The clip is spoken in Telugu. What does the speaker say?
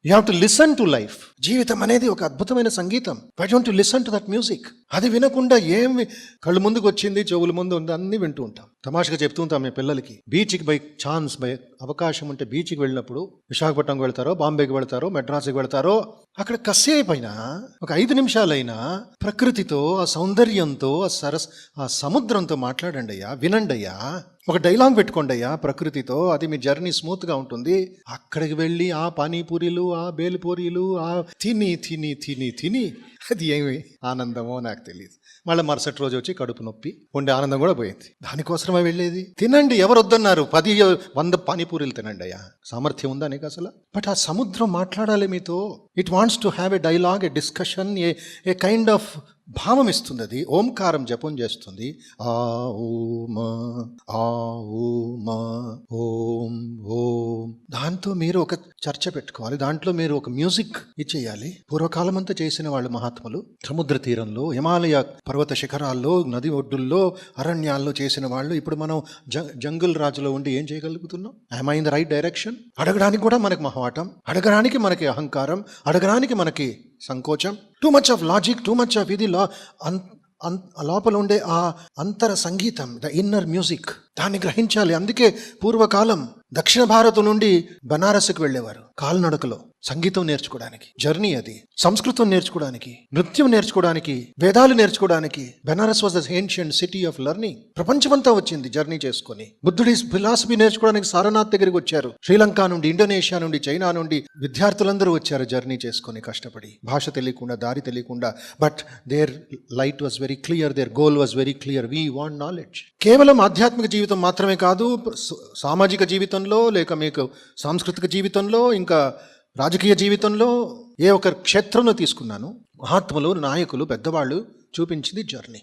You have to listen to life. జీవితం అనేది ఒక అద్భుతమైన సంగీతం. Why don't you listen to that music? అది వినకుండా ఏమి కళ్ళు ముందుకు వచ్చింది, చెవుల ముందు ఉంది, అన్ని వింటూ ఉంటాం. తమాషగా చెప్తూ ఉంటాం మీ పిల్లలకి. బీచ్కి బై అవకాశం ఉంటే బీచ్కి వెళ్ళినప్పుడు విశాఖపట్నంకి వెళ్తారో, బాంబేకి వెళ్తారో, మెడ్రాస్కి వెళ్తారో, అక్కడ కసేపైనా ఒక 5 నిమిషాలైనా ప్రకృతితో, ఆ సౌందర్యంతో, ఆ సముద్రంతో మాట్లాడండి అయ్యా, వినండి అయ్యా. ఒక డైలాగ్ పెట్టుకోండి అయ్యా ప్రకృతితో. అది మీ జర్నీ స్మూత్గా ఉంటుంది. అక్కడికి వెళ్ళి ఆ పానీపూరీలు, ఆ బేల్పూరీలు, ఆ తిని తిని తిని తిని అది ఏమి ఆనందమో నాకు తెలియదు. మళ్ళీ మరుసటి రోజు వచ్చి కడుపు నొప్పి, ఉండే ఆనందం కూడా పోయింది. దానికోసమే వెళ్ళేది. తినండి, ఎవరు వద్దన్నారు? 10-100 పానీపూరీలు తినండి అయ్యా. సామర్థ్యం ఉందా నీకు అసలు? బట్ ఆ సముద్రం మాట్లాడాలి మీతో. It wants to have a dialogue, a discussion, A kind of భావం ఇస్తుంది. అది ఓంకారం జపం చేస్తుంది. ఆ ఓం ఆ ఓం ఓం ఓం. దాంతో మీరు ఒక చర్చ పెట్టుకోవాలి. దాంట్లో మీరు ఒక మ్యూజిక్ ఇచ్చేయాలి. పూర్వకాలం అంతా చేసిన వాళ్ళు మహాత్ములు సముద్ర తీరంలో, హిమాలయ పర్వత శిఖరాల్లో, నది ఒడ్డుల్లో, అరణ్యాల్లో చేసిన వాళ్ళు. ఇప్పుడు మనం జంగుల్ రాజులో ఉండి ఏం చేయగలుగుతున్నాం? I in the right direction? అడగడానికి కూడా మనకి మొహమాటం, అడగడానికి మనకి అహంకారం, అడగడానికి మనకి సంకోచం. Too much of logic, too much of ఇది లోపల ఉండే ఆ అంతర సంగీతం, ద ఇన్నర్ మ్యూజిక్, దాన్ని గ్రహించాలి. అందుకే పూర్వకాలం దక్షిణ భారతం నుండి బనారస్కి వెళ్ళేవారు కాలినడకలో, సంగీతం నేర్చుకోవడానికి. జర్నీ అది. సంస్కృతం నేర్చుకోవడానికి, నృత్యం నేర్చుకోవడానికి, వేదాలు నేర్చుకోవడానికి. Benaras was the ancient city of learning. ప్రపంచమంతా వచ్చింది జర్నీ చేసుకొని. బుద్ధుడి ఫిలాసఫీ నేర్చుకోవడానికి సారనాథ్ దగ్గరికి వచ్చారు. శ్రీలంక నుండి, ఇండోనేషియా నుండి, చైనా నుండి విద్యార్థులందరూ వచ్చారు జర్నీ చేసుకొని, కష్టపడి, భాష తెలియకుండా, దారి తెలియకుండా. But there light was very clear, there goal was very clear. We want knowledge. కేవలం ఆధ్యాత్మిక జీవితం మాత్రమే కాదు, సామాజిక జీవితంలో, లేక మీకు సాంస్కృతిక జీవితంలో, ఇంకా రాజకీయ జీవితంలో, ఏ ఒక క్షేత్రంలో తీసుకున్నాను, మహాత్ములు, నాయకులు, పెద్దవాళ్ళు చూపించింది జర్నీ.